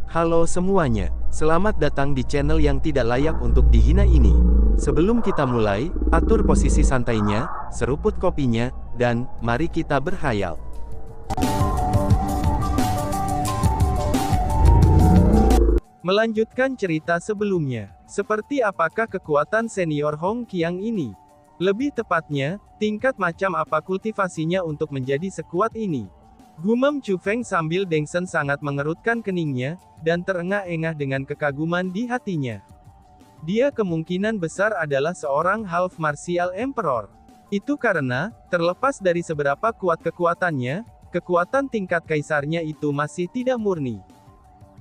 Halo semuanya, selamat datang di channel yang tidak layak untuk dihina ini. Sebelum kita mulai, atur posisi santainya, seruput kopinya, dan mari kita berkhayal. Melanjutkan cerita sebelumnya, seperti apakah kekuatan senior Hong Qiang ini? Lebih tepatnya, tingkat macam apa kultivasinya untuk menjadi sekuat ini? Gumam Chu Feng sambil Dengsen sangat mengerutkan keningnya, dan terengah-engah dengan kekaguman di hatinya. Dia kemungkinan besar adalah seorang half martial emperor. Itu karena, terlepas dari seberapa kuat kekuatannya, kekuatan tingkat kaisarnya itu masih tidak murni.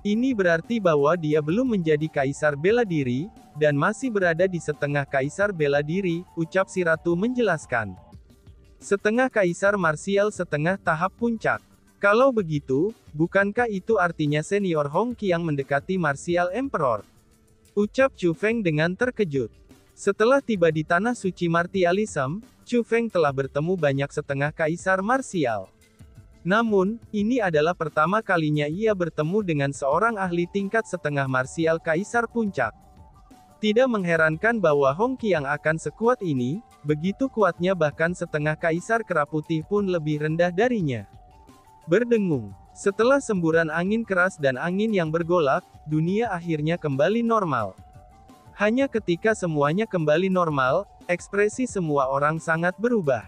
Ini berarti bahwa dia belum menjadi kaisar bela diri, dan masih berada di setengah kaisar bela diri, ucap si ratu menjelaskan. Setengah kaisar marsial setengah tahap puncak. Kalau begitu, bukankah itu artinya senior Hong Qiang mendekati martial emperor? Ucap Chu Feng dengan terkejut. Setelah tiba di tanah suci martialism, Chu Feng telah bertemu banyak setengah kaisar marsial. Namun, ini adalah pertama kalinya ia bertemu dengan seorang ahli tingkat setengah marsial kaisar puncak. Tidak mengherankan bahwa Hong Qiang akan sekuat ini, begitu kuatnya bahkan setengah kaisar kera putih pun lebih rendah darinya. Berdengung. Setelah semburan angin keras dan angin yang bergolak, dunia akhirnya kembali normal. Hanya ketika semuanya kembali normal, ekspresi semua orang sangat berubah.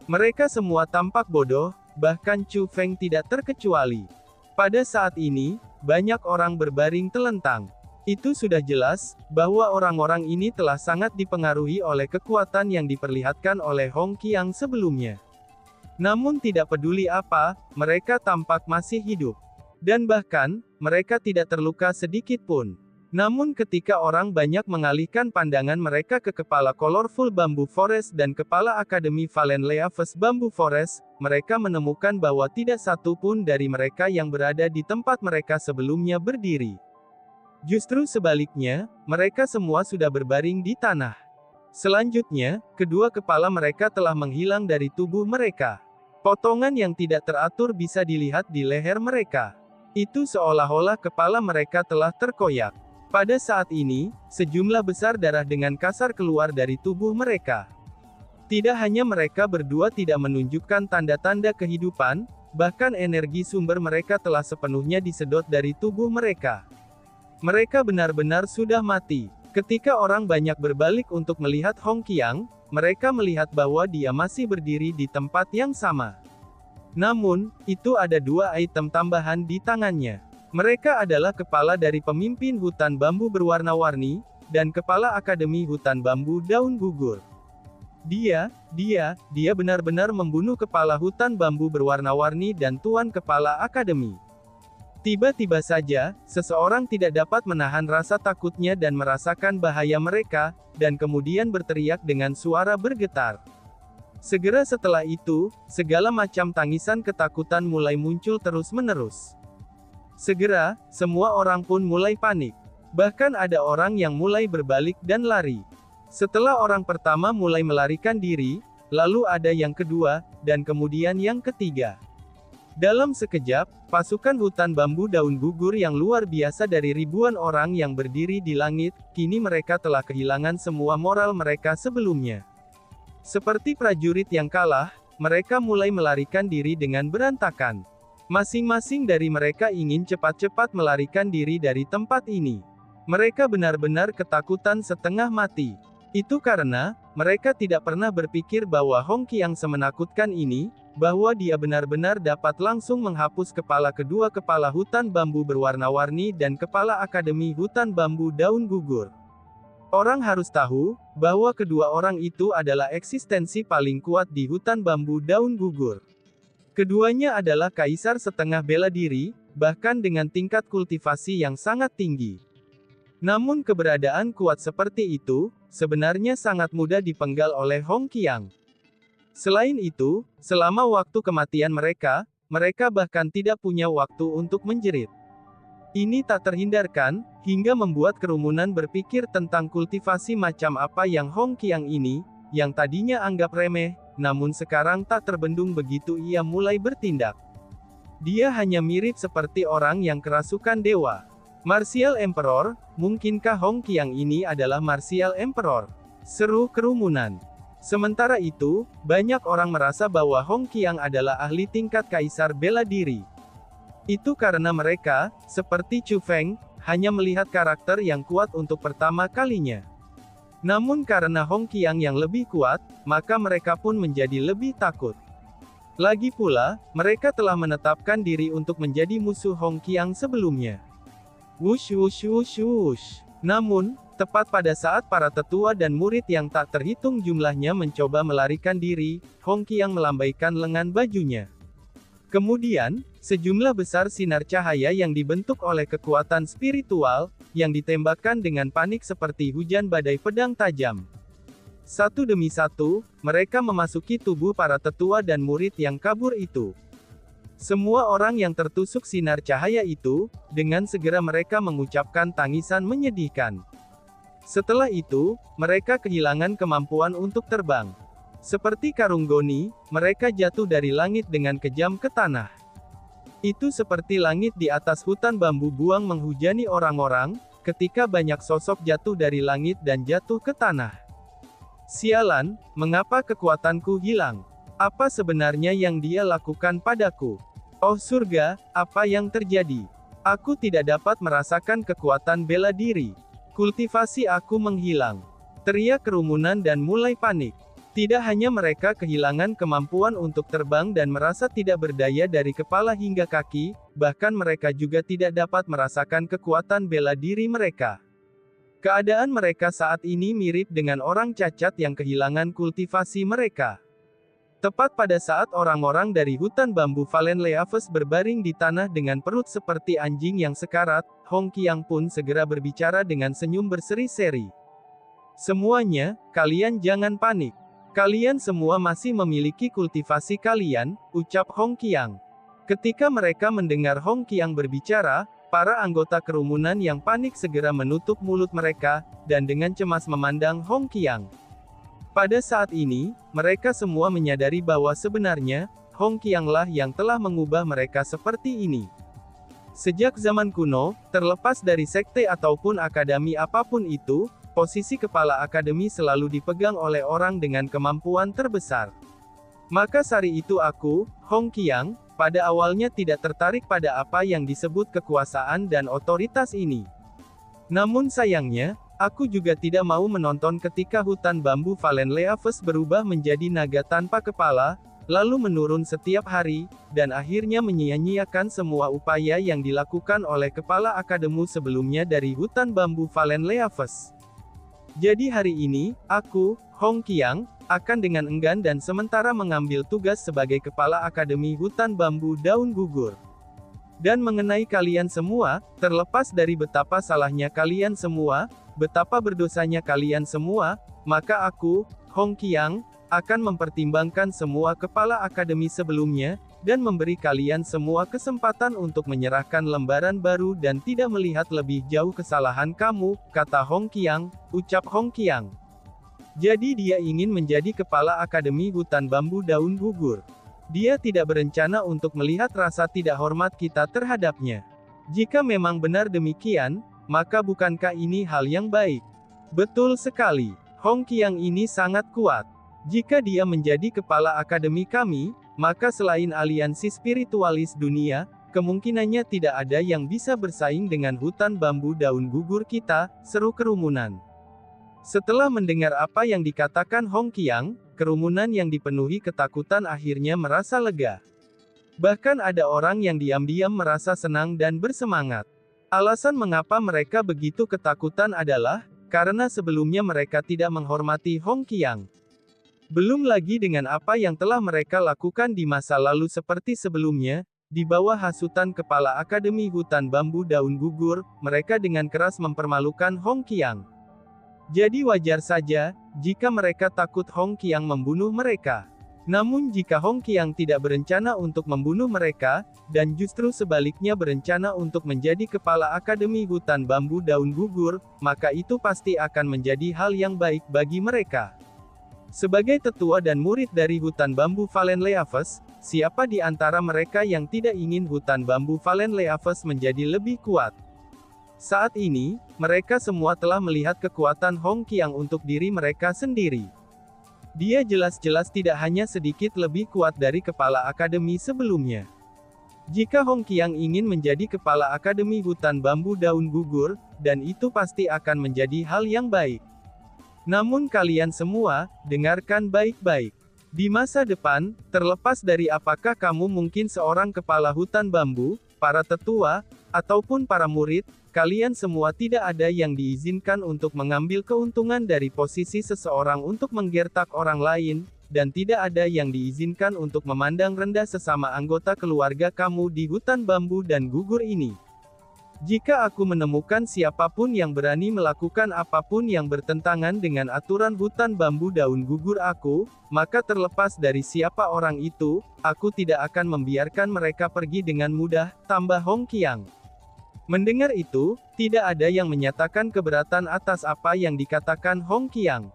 Mereka semua tampak bodoh, bahkan Chu Feng tidak terkecuali. Pada saat ini, banyak orang berbaring telentang. Itu sudah jelas, bahwa orang-orang ini telah sangat dipengaruhi oleh kekuatan yang diperlihatkan oleh Hong Qiang sebelumnya. Namun tidak peduli apa, mereka tampak masih hidup. Dan bahkan, mereka tidak terluka sedikit pun. Namun ketika orang banyak mengalihkan pandangan mereka ke kepala Colorful Bamboo Forest dan kepala Akademi Valen Leaves Bamboo Forest, mereka menemukan bahwa tidak satu pun dari mereka yang berada di tempat mereka sebelumnya berdiri. Justru sebaliknya, mereka semua sudah berbaring di tanah. Selanjutnya, kedua kepala mereka telah menghilang dari tubuh mereka. Potongan yang tidak teratur bisa dilihat di leher mereka. Itu seolah-olah kepala mereka telah terkoyak. Pada saat ini, sejumlah besar darah dengan kasar keluar dari tubuh mereka. Tidak hanya mereka berdua tidak menunjukkan tanda-tanda kehidupan, bahkan energi sumber mereka telah sepenuhnya disedot dari tubuh mereka. Mereka benar-benar sudah mati. Ketika orang banyak berbalik untuk melihat Hong Qiang, mereka melihat bahwa dia masih berdiri di tempat yang sama. Namun, itu ada dua item tambahan di tangannya. Mereka adalah kepala dari pemimpin hutan bambu berwarna-warni, dan kepala Akademi Hutan Bambu Daun Gugur. Dia benar-benar membunuh kepala hutan bambu berwarna-warni dan tuan kepala Akademi. Tiba-tiba saja, seseorang tidak dapat menahan rasa takutnya dan merasakan bahaya mereka, dan kemudian berteriak dengan suara bergetar. Segera setelah itu, segala macam tangisan ketakutan mulai muncul terus-menerus. Segera, semua orang pun mulai panik. Bahkan ada orang yang mulai berbalik dan lari. Setelah orang pertama mulai melarikan diri, lalu ada yang kedua, dan kemudian yang ketiga. Dalam sekejap, pasukan hutan bambu daun gugur yang luar biasa dari ribuan orang yang berdiri di langit, kini mereka telah kehilangan semua moral mereka sebelumnya. Seperti prajurit yang kalah, mereka mulai melarikan diri dengan berantakan. Masing-masing dari mereka ingin cepat-cepat melarikan diri dari tempat ini. Mereka benar-benar ketakutan setengah mati. Itu karena, mereka tidak pernah berpikir bahwa Hong Qiang semenakutkan ini, bahwa dia benar-benar dapat langsung menghapus kepala kedua kepala hutan bambu berwarna-warni dan kepala Akademi Hutan Bambu Daun Gugur. Orang harus tahu, bahwa kedua orang itu adalah eksistensi paling kuat di hutan bambu daun gugur. Keduanya adalah kaisar setengah bela diri, bahkan dengan tingkat kultivasi yang sangat tinggi. Namun keberadaan kuat seperti itu, sebenarnya sangat mudah dipenggal oleh Hong Qiang. Selain itu, selama waktu kematian mereka bahkan tidak punya waktu untuk menjerit. Ini tak terhindarkan, hingga membuat kerumunan berpikir tentang kultivasi macam apa yang Hong Qiang ini, yang tadinya anggap remeh, namun sekarang tak terbendung begitu ia mulai bertindak. Dia hanya mirip seperti orang yang kerasukan dewa. Martial Emperor, mungkinkah Hong Qiang ini adalah Martial Emperor? Seru kerumunan. Sementara itu, banyak orang merasa bahwa Hong Qiang adalah ahli tingkat kaisar bela diri. Itu karena mereka, seperti Chu Feng, hanya melihat karakter yang kuat untuk pertama kalinya. Namun karena Hong Qiang yang lebih kuat, maka mereka pun menjadi lebih takut. Lagi pula, mereka telah menetapkan diri untuk menjadi musuh Hong Qiang sebelumnya. Wush wush wush wush. Namun, tepat pada saat para tetua dan murid yang tak terhitung jumlahnya mencoba melarikan diri, Hong Qiang melambaikan lengan bajunya. Kemudian, sejumlah besar sinar cahaya yang dibentuk oleh kekuatan spiritual, yang ditembakkan dengan panik seperti hujan badai pedang tajam. Satu demi satu, mereka memasuki tubuh para tetua dan murid yang kabur itu. Semua orang yang tertusuk sinar cahaya itu, dengan segera mereka mengucapkan tangisan menyedihkan. Setelah itu, mereka kehilangan kemampuan untuk terbang. Seperti karung goni, mereka jatuh dari langit dengan kejam ke tanah. Itu seperti langit di atas hutan bambu buang menghujani orang-orang, ketika banyak sosok jatuh dari langit dan jatuh ke tanah. Sialan, mengapa kekuatanku hilang? Apa sebenarnya yang dia lakukan padaku? Oh surga, apa yang terjadi? Aku tidak dapat merasakan kekuatan bela diri. Kultivasi aku menghilang. Teriak kerumunan dan mulai panik. Tidak hanya mereka kehilangan kemampuan untuk terbang dan merasa tidak berdaya dari kepala hingga kaki, bahkan mereka juga tidak dapat merasakan kekuatan bela diri mereka. Keadaan mereka saat ini mirip dengan orang cacat yang kehilangan kultivasi mereka. Tepat pada saat orang-orang dari hutan bambu Valen Leaves berbaring di tanah dengan perut seperti anjing yang sekarat, Hong Qiang pun segera berbicara dengan senyum berseri-seri. Semuanya, kalian jangan panik. Kalian semua masih memiliki kultivasi kalian, ucap Hong Qiang. Ketika mereka mendengar Hong Qiang berbicara, para anggota kerumunan yang panik segera menutup mulut mereka, dan dengan cemas memandang Hong Qiang. Pada saat ini, mereka semua menyadari bahwa sebenarnya, Hong Qianglah yang telah mengubah mereka seperti ini. Sejak zaman kuno, terlepas dari sekte ataupun akademi apapun itu, posisi kepala akademi selalu dipegang oleh orang dengan kemampuan terbesar. Maka sari itu aku, Hong Qiang, pada awalnya tidak tertarik pada apa yang disebut kekuasaan dan otoritas ini. Namun sayangnya, aku juga tidak mau menonton ketika hutan bambu Valen Leaves berubah menjadi naga tanpa kepala, lalu menurun setiap hari, dan akhirnya menyia-nyiakan semua upaya yang dilakukan oleh kepala akademi sebelumnya dari hutan bambu Valen Leaves. Jadi hari ini, aku, Hong Qiang, akan dengan enggan dan sementara mengambil tugas sebagai kepala akademi hutan bambu daun gugur. Dan mengenai kalian semua, terlepas dari betapa salahnya kalian semua, betapa berdosanya kalian semua, maka aku, Hong Qiang, akan mempertimbangkan semua kepala akademi sebelumnya, dan memberi kalian semua kesempatan untuk menyerahkan lembaran baru dan tidak melihat lebih jauh kesalahan kamu, kata Hong Qiang, ucap Hong Qiang. Jadi dia ingin menjadi kepala akademi hutan bambu daun gugur. Dia tidak berencana untuk melihat rasa tidak hormat kita terhadapnya. Jika memang benar demikian, maka bukankah ini hal yang baik? Betul sekali. Hong Qiang ini sangat kuat. Jika dia menjadi kepala akademi kami, maka selain aliansi spiritualis dunia, kemungkinannya tidak ada yang bisa bersaing dengan hutan bambu daun gugur kita, seru kerumunan. Setelah mendengar apa yang dikatakan Hong Qiang, kerumunan yang dipenuhi ketakutan akhirnya merasa lega. Bahkan ada orang yang diam-diam merasa senang dan bersemangat. Alasan mengapa mereka begitu ketakutan adalah, karena sebelumnya mereka tidak menghormati Hong Qiang. Belum lagi dengan apa yang telah mereka lakukan di masa lalu seperti sebelumnya, di bawah hasutan kepala akademi hutan bambu daun gugur, mereka dengan keras mempermalukan Hong Qiang. Jadi wajar saja, jika mereka takut Hong Qiang membunuh mereka. Namun jika Hong Qiang tidak berencana untuk membunuh mereka, dan justru sebaliknya berencana untuk menjadi kepala akademi hutan bambu daun gugur, maka itu pasti akan menjadi hal yang baik bagi mereka. Sebagai tetua dan murid dari hutan bambu Valen Leaves, siapa di antara mereka yang tidak ingin hutan bambu Valen Leaves menjadi lebih kuat? Saat ini, mereka semua telah melihat kekuatan Hong Qiang untuk diri mereka sendiri. Dia jelas-jelas tidak hanya sedikit lebih kuat dari kepala akademi sebelumnya. Jika Hong Qiang ingin menjadi kepala akademi hutan bambu daun gugur, dan itu pasti akan menjadi hal yang baik. Namun kalian semua, dengarkan baik-baik. Di masa depan, terlepas dari apakah kamu mungkin seorang kepala hutan bambu, para tetua, ataupun para murid, kalian semua tidak ada yang diizinkan untuk mengambil keuntungan dari posisi seseorang untuk menggertak orang lain, dan tidak ada yang diizinkan untuk memandang rendah sesama anggota keluarga kamu di hutan bambu dan gugur ini. Jika aku menemukan siapapun yang berani melakukan apapun yang bertentangan dengan aturan hutan bambu daun gugur aku, maka terlepas dari siapa orang itu, aku tidak akan membiarkan mereka pergi dengan mudah, tambah Hong Qiang. Mendengar itu, tidak ada yang menyatakan keberatan atas apa yang dikatakan Hong Qiang.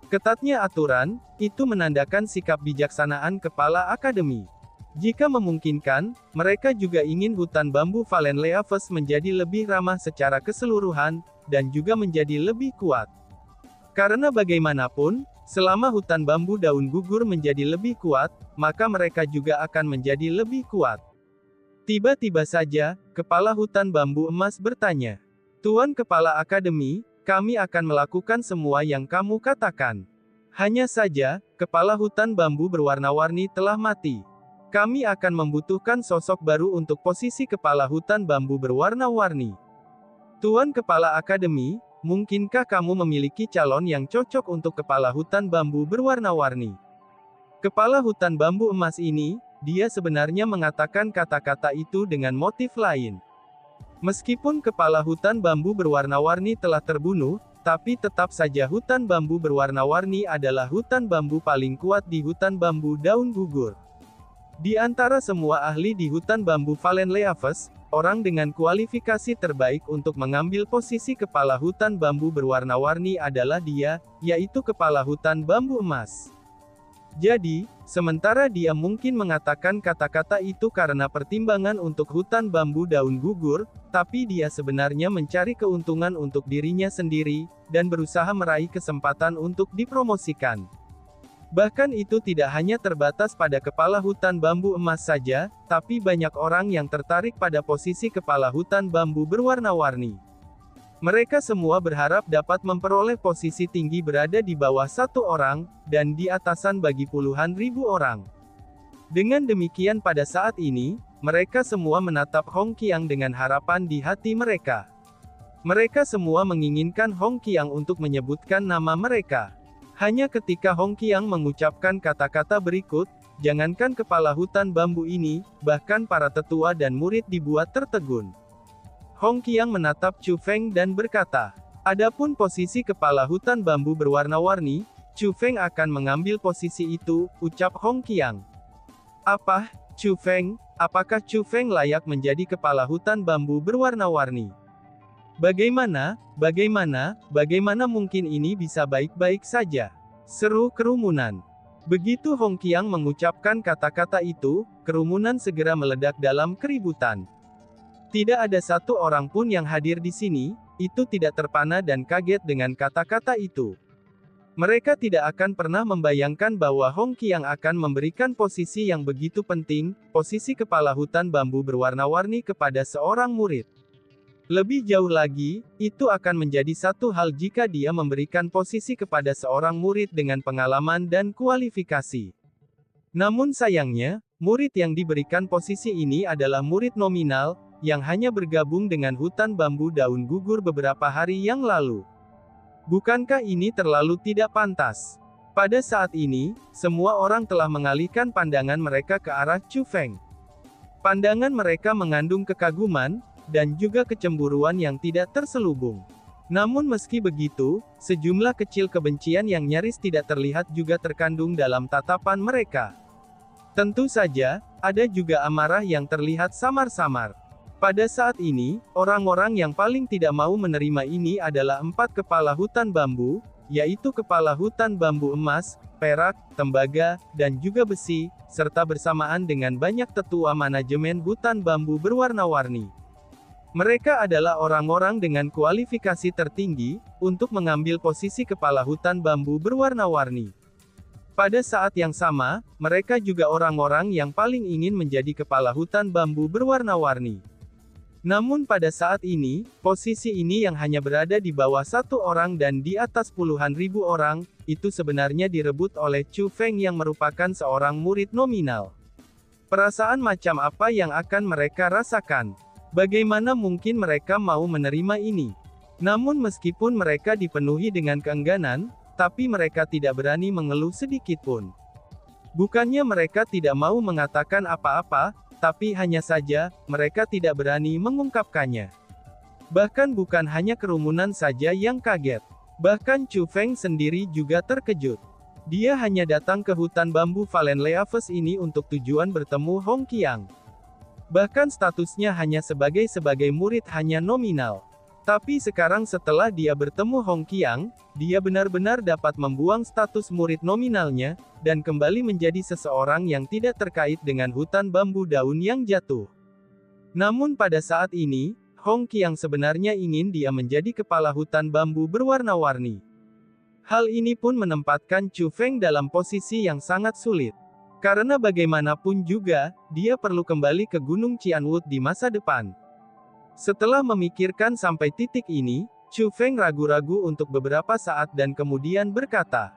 Ketatnya aturan, itu menandakan sikap bijaksanaan kepala akademi. Jika memungkinkan, mereka juga ingin hutan bambu Valenleaves menjadi lebih ramah secara keseluruhan, dan juga menjadi lebih kuat. Karena bagaimanapun, selama hutan bambu daun gugur menjadi lebih kuat, maka mereka juga akan menjadi lebih kuat. Tiba-tiba saja, kepala hutan bambu emas bertanya, "Tuan Kepala Akademi, kami akan melakukan semua yang kamu katakan. Hanya saja, kepala hutan bambu berwarna-warni telah mati. Kami akan membutuhkan sosok baru untuk posisi kepala hutan bambu berwarna-warni. Tuan Kepala Akademi, mungkinkah kamu memiliki calon yang cocok untuk kepala hutan bambu berwarna-warni?" Kepala hutan bambu emas ini, dia sebenarnya mengatakan kata-kata itu dengan motif lain. Meskipun kepala hutan bambu berwarna-warni telah terbunuh, tapi tetap saja hutan bambu berwarna-warni adalah hutan bambu paling kuat di hutan bambu daun gugur. Di antara semua ahli di hutan bambu Valenleaves, orang dengan kualifikasi terbaik untuk mengambil posisi kepala hutan bambu berwarna-warni adalah dia, yaitu kepala hutan bambu emas. Jadi, sementara dia mungkin mengatakan kata-kata itu karena pertimbangan untuk hutan bambu daun gugur, tapi dia sebenarnya mencari keuntungan untuk dirinya sendiri, dan berusaha meraih kesempatan untuk dipromosikan. Bahkan itu tidak hanya terbatas pada kepala hutan bambu emas saja, tapi banyak orang yang tertarik pada posisi kepala hutan bambu berwarna-warni. Mereka semua berharap dapat memperoleh posisi tinggi berada di bawah satu orang, dan di atasan bagi puluhan ribu orang. Dengan demikian pada saat ini, mereka semua menatap Hong Qiang dengan harapan di hati mereka. Mereka semua menginginkan Hong Qiang untuk menyebutkan nama mereka. Hanya ketika Hong Qiang mengucapkan kata-kata berikut, jangankan kepala hutan bambu ini, bahkan para tetua dan murid dibuat tertegun. Hong Qiang menatap Chu Feng dan berkata, "Adapun posisi kepala hutan bambu berwarna-warni, Chu Feng akan mengambil posisi itu," ucap Hong Qiang. "Apa, Chu Feng? Apakah Chu Feng layak menjadi kepala hutan bambu berwarna-warni? Bagaimana mungkin ini bisa baik-baik saja?" Seru kerumunan. Begitu Hong Qiang mengucapkan kata-kata itu, kerumunan segera meledak dalam keributan. Tidak ada satu orang pun yang hadir di sini, itu tidak terpana dan kaget dengan kata-kata itu. Mereka tidak akan pernah membayangkan bahwa Hong Qiang akan memberikan posisi yang begitu penting, posisi kepala hutan bambu berwarna-warni kepada seorang murid. Lebih jauh lagi, itu akan menjadi satu hal jika dia memberikan posisi kepada seorang murid dengan pengalaman dan kualifikasi. Namun sayangnya, murid yang diberikan posisi ini adalah murid nominal, yang hanya bergabung dengan hutan bambu daun gugur beberapa hari yang lalu. Bukankah ini terlalu tidak pantas? Pada saat ini, semua orang telah mengalihkan pandangan mereka ke arah Chu Feng. Pandangan mereka mengandung kekaguman, dan juga kecemburuan yang tidak terselubung. Namun meski begitu, sejumlah kecil kebencian yang nyaris tidak terlihat juga terkandung dalam tatapan mereka. Tentu saja, ada juga amarah yang terlihat samar-samar. Pada saat ini, orang-orang yang paling tidak mau menerima ini adalah 4 kepala hutan bambu, yaitu kepala hutan bambu emas, perak, tembaga, dan juga besi, serta bersamaan dengan banyak tetua manajemen hutan bambu berwarna-warni. Mereka adalah orang-orang dengan kualifikasi tertinggi untuk mengambil posisi kepala hutan bambu berwarna-warni. Pada saat yang sama, mereka juga orang-orang yang paling ingin menjadi kepala hutan bambu berwarna-warni. Namun pada saat ini, posisi ini yang hanya berada di bawah satu orang dan di atas puluhan ribu orang, itu sebenarnya direbut oleh Chu Feng yang merupakan seorang murid nominal. Perasaan macam apa yang akan mereka rasakan? Bagaimana mungkin mereka mau menerima ini? Namun meskipun mereka dipenuhi dengan keengganan, tapi mereka tidak berani mengeluh sedikit pun. Bukannya mereka tidak mau mengatakan apa-apa, tapi hanya saja, mereka tidak berani mengungkapkannya. Bahkan bukan hanya kerumunan saja yang kaget. Bahkan Chu Feng sendiri juga terkejut. Dia hanya datang ke hutan bambu Valen Leaves ini untuk tujuan bertemu Hong Qiang. Bahkan statusnya hanya sebagai murid hanya nominal. Tapi sekarang setelah dia bertemu Hong Qiang, dia benar-benar dapat membuang status murid nominalnya, dan kembali menjadi seseorang yang tidak terkait dengan hutan bambu daun yang jatuh. Namun pada saat ini, Hong Qiang sebenarnya ingin dia menjadi kepala hutan bambu berwarna-warni. Hal ini pun menempatkan Chu Feng dalam posisi yang sangat sulit. Karena bagaimanapun juga, dia perlu kembali ke Gunung Qianwood di masa depan. Setelah memikirkan sampai titik ini, Chu Feng ragu-ragu untuk beberapa saat dan kemudian berkata,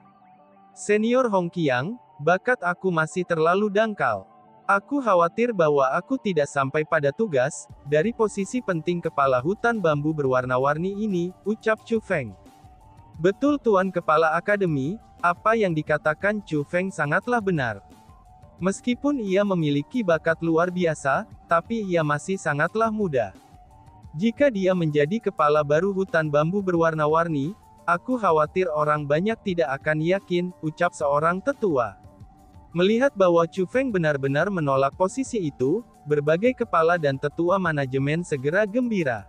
"Senior Hong Qiang, bakat aku masih terlalu dangkal. Aku khawatir bahwa aku tidak sampai pada tugas, dari posisi penting kepala hutan bambu berwarna-warni ini," ucap Chu Feng. Betul Tuan Kepala Akademi, apa yang dikatakan Chu Feng sangatlah benar. Meskipun ia memiliki bakat luar biasa, tapi ia masih sangatlah muda. Jika dia menjadi kepala baru hutan bambu berwarna-warni, aku khawatir orang banyak tidak akan yakin, ucap seorang tetua. Melihat bahwa Chu Feng benar-benar menolak posisi itu, berbagai kepala dan tetua manajemen segera gembira.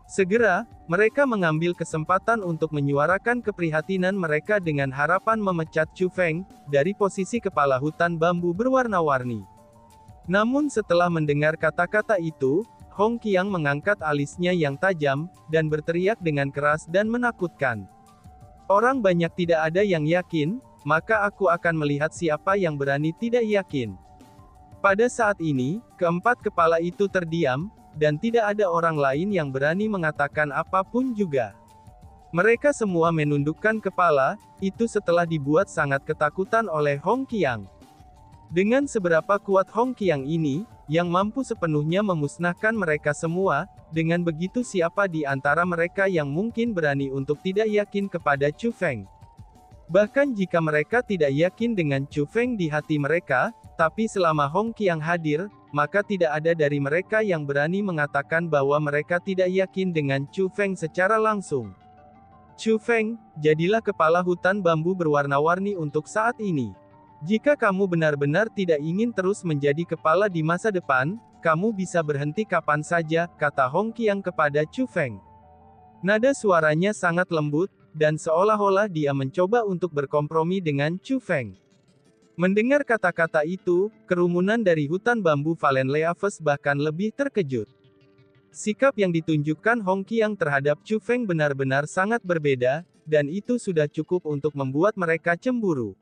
Segera, mereka mengambil kesempatan untuk menyuarakan keprihatinan mereka dengan harapan memecat Chu Feng dari posisi kepala hutan bambu berwarna-warni. Namun setelah mendengar kata-kata itu, Hong Qiang mengangkat alisnya yang tajam, dan berteriak dengan keras dan menakutkan. "Orang banyak tidak ada yang yakin, maka aku akan melihat siapa yang berani tidak yakin." Pada saat ini, keempat kepala itu terdiam, dan tidak ada orang lain yang berani mengatakan apapun juga. Mereka semua menundukkan kepala, itu setelah dibuat sangat ketakutan oleh Hong Qiang. Dengan seberapa kuat Hong Qiang ini, yang mampu sepenuhnya memusnahkan mereka semua, dengan begitu siapa di antara mereka yang mungkin berani untuk tidak yakin kepada Chu Feng? Bahkan jika mereka tidak yakin dengan Chu Feng di hati mereka, tapi selama Hong Qiang hadir, maka tidak ada dari mereka yang berani mengatakan bahwa mereka tidak yakin dengan Chu Feng secara langsung. "Chu Feng, jadilah kepala hutan bambu berwarna-warni untuk saat ini. Jika kamu benar-benar tidak ingin terus menjadi kepala di masa depan, kamu bisa berhenti kapan saja," kata Hong Qiang kepada Chu Feng. Nada suaranya sangat lembut, dan seolah-olah dia mencoba untuk berkompromi dengan Chu Feng. Mendengar kata-kata itu, kerumunan dari hutan bambu Valen Leaves bahkan lebih terkejut. Sikap yang ditunjukkan Hong Qiang terhadap Chu Feng benar-benar sangat berbeda, dan itu sudah cukup untuk membuat mereka cemburu.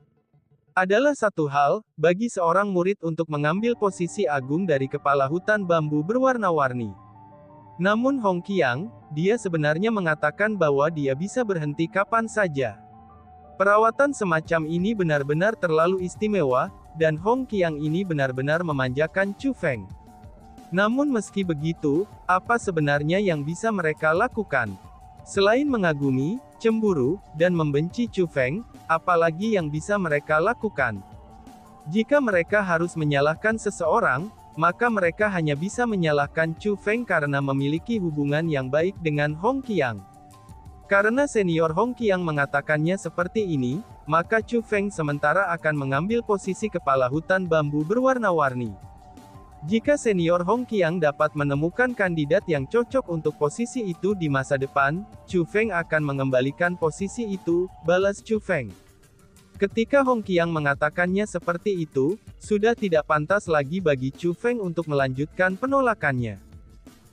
Adalah satu hal, bagi seorang murid untuk mengambil posisi agung dari kepala hutan bambu berwarna-warni. Namun Hong Qiang, dia sebenarnya mengatakan bahwa dia bisa berhenti kapan saja. Perawatan semacam ini benar-benar terlalu istimewa, dan Hong Qiang ini benar-benar memanjakan Chu Feng. Namun meski begitu, apa sebenarnya yang bisa mereka lakukan? Selain mengagumi, cemburu, dan membenci Chu Feng, apalagi yang bisa mereka lakukan? Jika mereka harus menyalahkan seseorang, maka mereka hanya bisa menyalahkan Chu Feng karena memiliki hubungan yang baik dengan Hong Qiang. Karena senior Hong Qiang mengatakannya seperti ini, maka Chu Feng sementara akan mengambil posisi kepala hutan bambu berwarna-warni. Jika senior Hong Qiang dapat menemukan kandidat yang cocok untuk posisi itu di masa depan, Chu Feng akan mengembalikan posisi itu, balas Chu Feng. Ketika Hong Qiang mengatakannya seperti itu, sudah tidak pantas lagi bagi Chu Feng untuk melanjutkan penolakannya.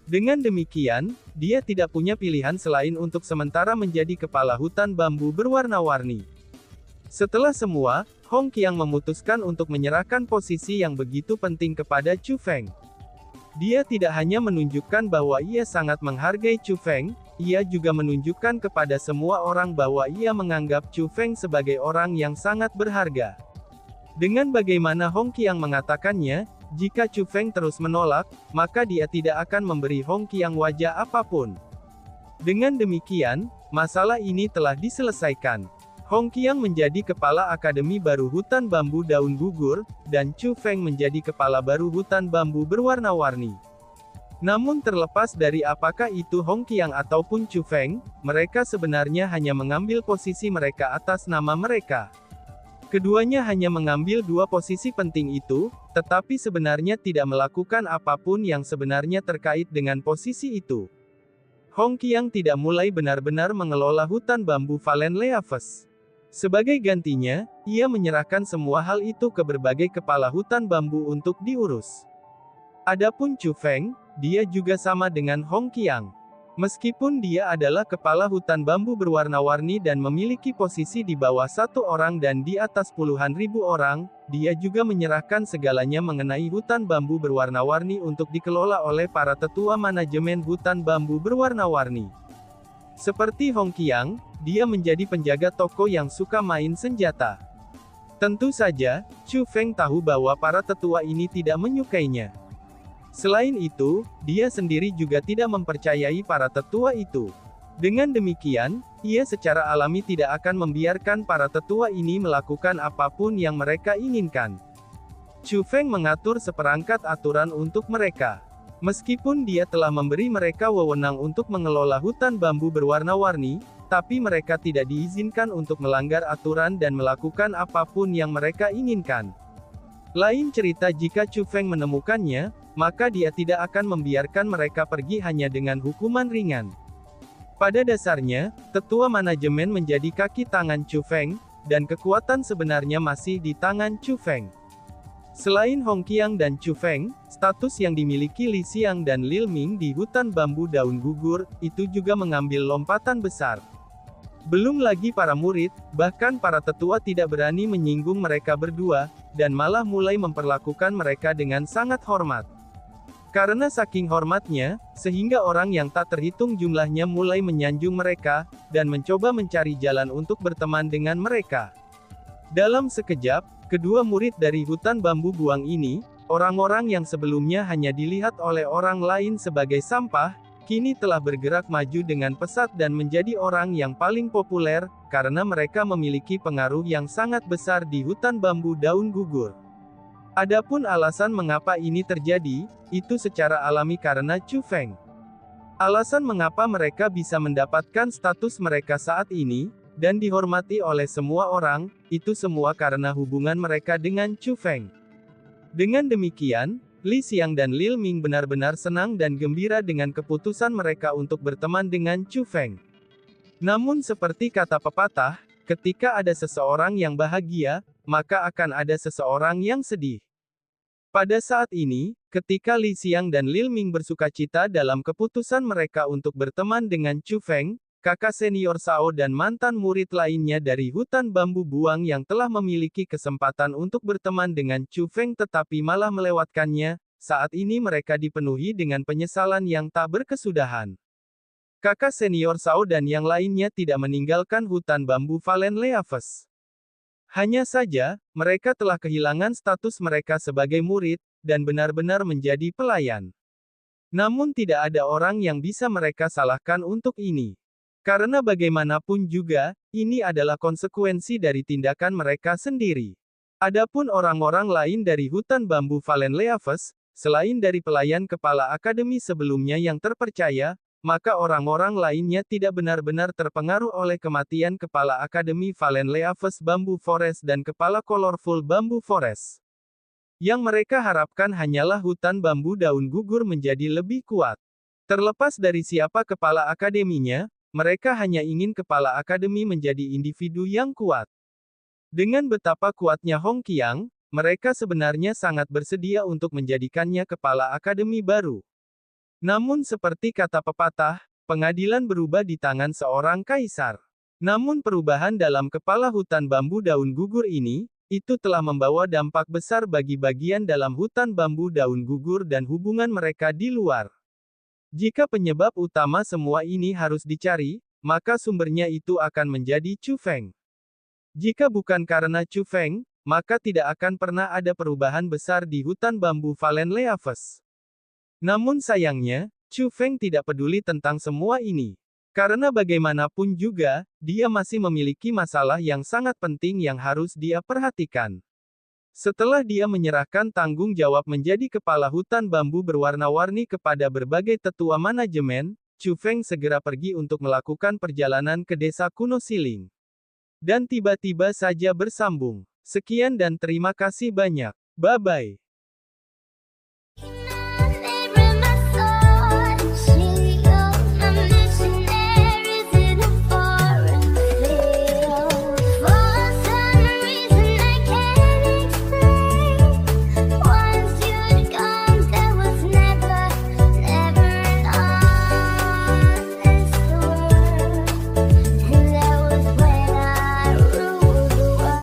Dengan demikian, dia tidak punya pilihan selain untuk sementara menjadi kepala hutan bambu berwarna-warni. Setelah semua, Hong Qiang memutuskan untuk menyerahkan posisi yang begitu penting kepada Chu Feng. Dia tidak hanya menunjukkan bahwa ia sangat menghargai Chu Feng, ia juga menunjukkan kepada semua orang bahwa ia menganggap Chu Feng sebagai orang yang sangat berharga. Dengan bagaimana Hong Qiang mengatakannya, jika Chu Feng terus menolak, maka dia tidak akan memberi Hong Qiang wajah apapun. Dengan demikian, masalah ini telah diselesaikan. Hong Qiang menjadi kepala Akademi Baru Hutan Bambu Daun Gugur, dan Chu Feng menjadi kepala baru hutan bambu berwarna-warni. Namun terlepas dari apakah itu Hong Qiang ataupun Chu Feng, mereka sebenarnya hanya mengambil posisi mereka atas nama mereka. Keduanya hanya mengambil dua posisi penting itu, tetapi sebenarnya tidak melakukan apapun yang sebenarnya terkait dengan posisi itu. Hong Qiang tidak mulai benar-benar mengelola hutan bambu Valen Leaves. Sebagai gantinya, ia menyerahkan semua hal itu ke berbagai kepala hutan bambu untuk diurus. Adapun Chu Feng, dia juga sama dengan Hong Qiang. Meskipun dia adalah kepala hutan bambu berwarna-warni dan memiliki posisi di bawah satu orang dan di atas puluhan ribu orang, dia juga menyerahkan segalanya mengenai hutan bambu berwarna-warni untuk dikelola oleh para tetua manajemen hutan bambu berwarna-warni. Seperti Hong Qiang, dia menjadi penjaga toko yang suka main senjata. Tentu saja, Chu Feng tahu bahwa para tetua ini tidak menyukainya. Selain itu, dia sendiri juga tidak mempercayai para tetua itu. Dengan demikian, ia secara alami tidak akan membiarkan para tetua ini melakukan apapun yang mereka inginkan. Chu Feng mengatur seperangkat aturan untuk mereka. Meskipun dia telah memberi mereka wewenang untuk mengelola hutan bambu berwarna-warni, tapi mereka tidak diizinkan untuk melanggar aturan dan melakukan apapun yang mereka inginkan. Lain cerita jika Chu Feng menemukannya, maka dia tidak akan membiarkan mereka pergi hanya dengan hukuman ringan. Pada dasarnya, tetua manajemen menjadi kaki tangan Chu Feng, dan kekuatan sebenarnya masih di tangan Chu Feng. Selain Hong Qiang dan Chu Feng, status yang dimiliki Li Xiang dan Lil Ming di hutan bambu daun gugur, itu juga mengambil lompatan besar. Belum lagi para murid, bahkan para tetua tidak berani menyinggung mereka berdua, dan malah mulai memperlakukan mereka dengan sangat hormat. Karena saking hormatnya, sehingga orang yang tak terhitung jumlahnya mulai menyanjung mereka, dan mencoba mencari jalan untuk berteman dengan mereka. Dalam sekejap, kedua murid dari hutan bambu buang ini, orang-orang yang sebelumnya hanya dilihat oleh orang lain sebagai sampah, kini telah bergerak maju dengan pesat dan menjadi orang yang paling populer, karena mereka memiliki pengaruh yang sangat besar di hutan bambu daun gugur. Adapun alasan mengapa ini terjadi, itu secara alami karena Chu Feng. Alasan mengapa mereka bisa mendapatkan status mereka saat ini, dan dihormati oleh semua orang, itu semua karena hubungan mereka dengan Chu Feng. Dengan demikian, Li Xiang dan Lil Ming benar-benar senang dan gembira dengan keputusan mereka untuk berteman dengan Chu Feng. Namun seperti kata pepatah, ketika ada seseorang yang bahagia, maka akan ada seseorang yang sedih. Pada saat ini, ketika Li Xiang dan Lil Ming bersukacita dalam keputusan mereka untuk berteman dengan Chu Feng, kakak senior Sao dan mantan murid lainnya dari hutan bambu buang yang telah memiliki kesempatan untuk berteman dengan Chu Feng tetapi malah melewatkannya, saat ini mereka dipenuhi dengan penyesalan yang tak berkesudahan. Kakak senior Sao dan yang lainnya tidak meninggalkan hutan bambu Valen Leaves. Hanya saja, mereka telah kehilangan status mereka sebagai murid, dan benar-benar menjadi pelayan. Namun tidak ada orang yang bisa mereka salahkan untuk ini. Karena bagaimanapun juga, ini adalah konsekuensi dari tindakan mereka sendiri. Adapun orang-orang lain dari hutan bambu Valen Leaves, selain dari pelayan kepala akademi sebelumnya yang terpercaya, maka orang-orang lainnya tidak benar-benar terpengaruh oleh kematian kepala akademi Valen Leaves Bamboo Forest dan kepala Colorful Bamboo Forest. Yang mereka harapkan hanyalah hutan bambu daun gugur menjadi lebih kuat. Terlepas dari siapa kepala akademinya, mereka hanya ingin kepala akademi menjadi individu yang kuat. Dengan betapa kuatnya Hong Qiang, mereka sebenarnya sangat bersedia untuk menjadikannya kepala akademi baru. Namun seperti kata pepatah, pengadilan berubah di tangan seorang kaisar. Namun perubahan dalam kepala hutan bambu daun gugur ini, itu telah membawa dampak besar bagi bagian dalam hutan bambu daun gugur dan hubungan mereka di luar. Jika penyebab utama semua ini harus dicari, maka sumbernya itu akan menjadi Chu Feng. Jika bukan karena Chu Feng, maka tidak akan pernah ada perubahan besar di hutan bambu Valenleaves. Namun sayangnya, Chu Feng tidak peduli tentang semua ini. Karena bagaimanapun juga, dia masih memiliki masalah yang sangat penting yang harus dia perhatikan. Setelah dia menyerahkan tanggung jawab menjadi kepala hutan bambu berwarna-warni kepada berbagai tetua manajemen, Chu Feng segera pergi untuk melakukan perjalanan ke desa kuno Siling. Dan tiba-tiba saja bersambung. Sekian dan terima kasih banyak. Bye-bye.